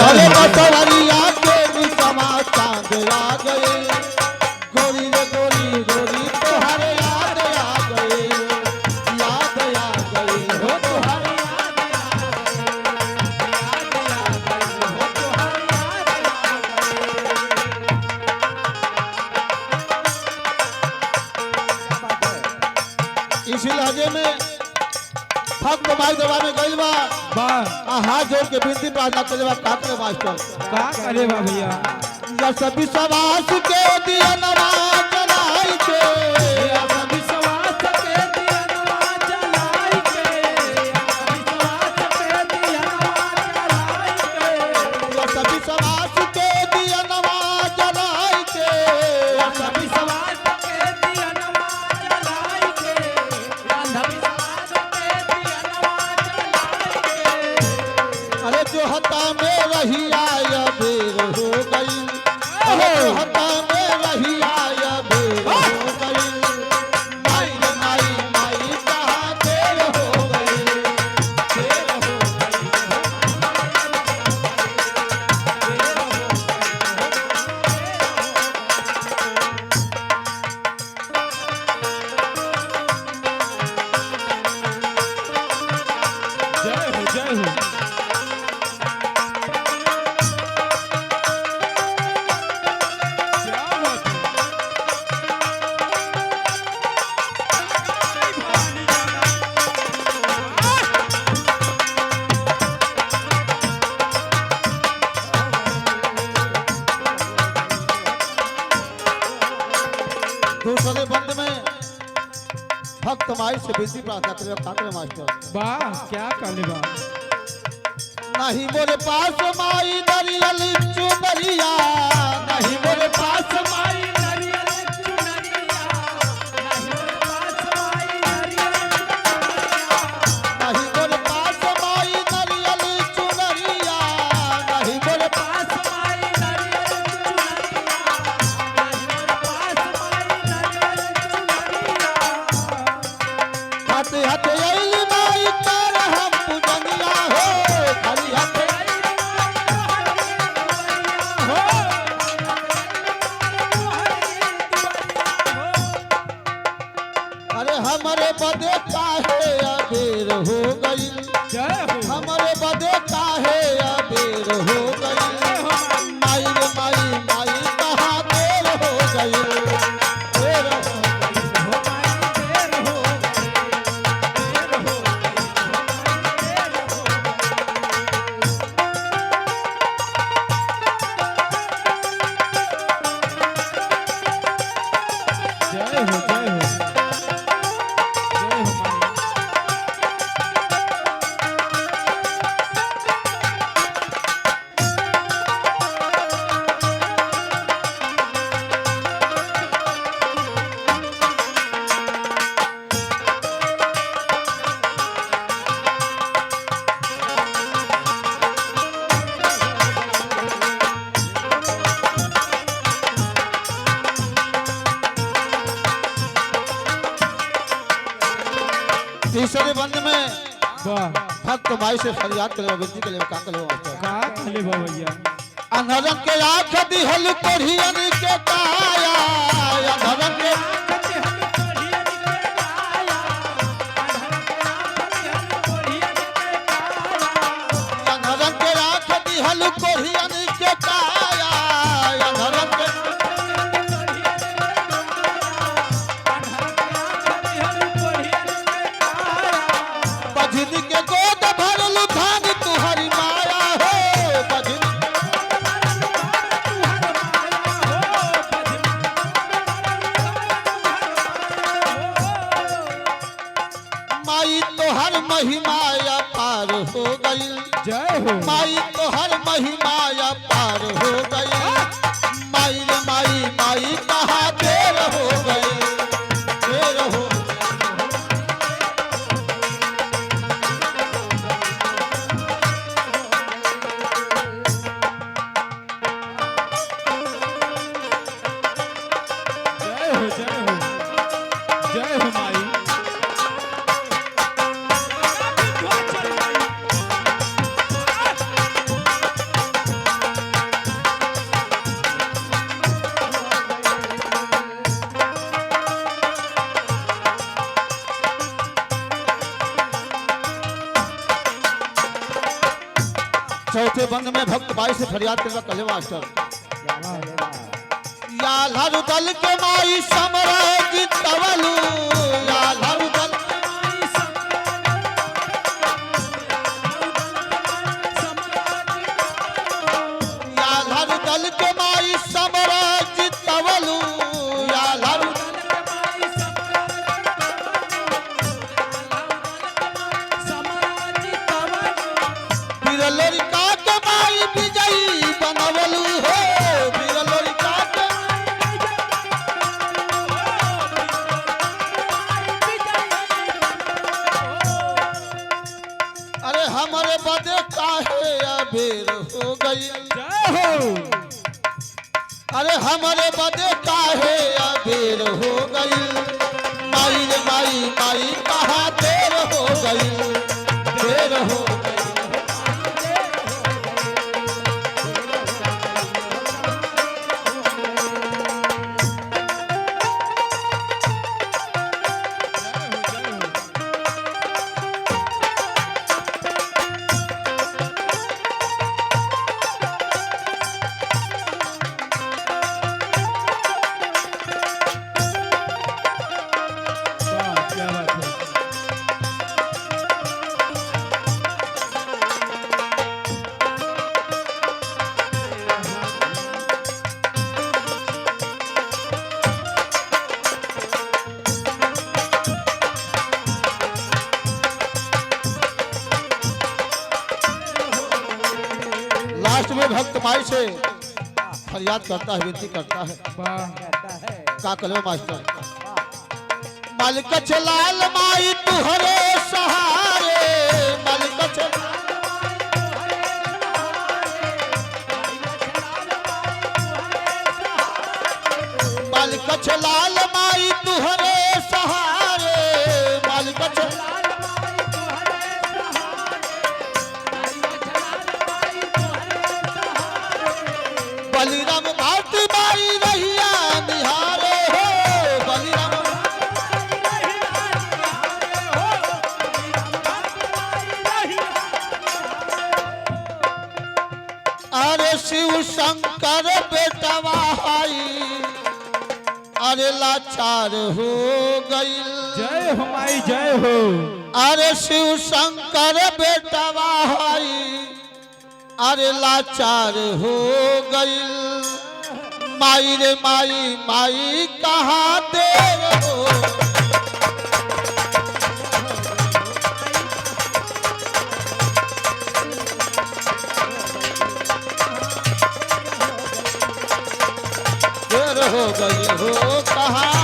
अरे बसवरिया के भी समा चांद आ गए, गोरी रे गोरी गोरी तोहरे याद आ गए, याद आ गए हो तोहरे इसी लहजे में भक्त माई दरबार में गइल बा, हाथ जोड़ के विनती प्रार्थना करे बा। का करे मास्टर? का करे बा भैया? जस विश्वास के दिया नवाज जलाई के, विश्वास के दिया नवाज जलाई के, विश्वास के दिया नवाज जलाई के, जस विश्वास के दिया नवाज जलाई के, विश्वास के दिया नवाज जलाई के, विश्वास के दिया नवाज जलाई के। अरे जो हता में रही आया बेर हो गई, अरे जो हता में रही आया बेर हो गई, माई रे माई माई कहाँ देर हो गई, देर हो जय हो जय हो। क्या बात है? दूसरे बंद में भक्त माई से विनती प्रार्थना करे। का करे मास्टर? वाह क्या काले बा। नहीं मोरे पास माई दरियल चुनरिया, नहीं मोरे पास माई नरियल चुनरिया, नहीं मोरे पास माई नरियल चुनरिया, नहीं मोरे पास माई दरियल चुनरिया, नहीं मोरे पास माई नरियल चुनरिया, नहीं मोरे पास माई नरियल चुनरिया। हाथे हाथे अइली माई कर हम पूजनिया हो, खाली हाथे अरे हमारे बदे काहे अबेर हो गई, जय हो हमारे बदे काहे अबेर हो गई, माई रे माई माई कहाँ देर हो गई, देर हो गई हो माई देर हो गई, देर हो गई हो माई देर हो जय हो जय हो जय हो माई। तीसरे बंद में वाह भक्त माई से फरियाद करे, विनती करे। का करे मास्टर? का काले बा भैया। अनहरन के आँख दिहल कोढ़ियन के काया, अनहरन के अनहरन के आँख दिहल कोढ़ियन के काया, अनहरन के बजनी के गोद भरल धान तुहरी माया हो, बजनी माई तोहर महिमाया पार हो गई, जय हो माई तोहर महिमाया पार हो गई, माई रे माई माई कहाँ देर हो गई, देर हो जय हो जय हो जय हो माई। चौथे बंद में भक्त भाई से फरियाद करवा कले मास्टर या लालू दल के माई समराज तवलू या लालू दल या लालू दल के माई समराज तवलू या लालू बिरलोरिका के माई विजयी बनवलू हो बिरलोरिका के अरे हमारे बदे काहे अबेर हो गई जय हो अरे हमारे बदे काहे अबेर हो गई माई रे माई माई कहाँ देर हो गई देर हो गई वाह, क्या बात है। लास्ट में भक्त माई से फरियाद करता है विनती करता है वाह, का कलवे मास्टर मालिक लाल माई तुहरे सहारे मालिक मालिक लाल माई तुहरे सहारे मालिक बलिराम भारती माई रहिया निहारे हो बलिराम अरे शिव शंकर बेटवा हाई अरे लाचार हो गई जय हो माई जय हो अरे शिव शंकर बेटवा हाई अरे लाचार हो गई माई रे माई माई कहाँ देर हो देर हो गई हो कहाँ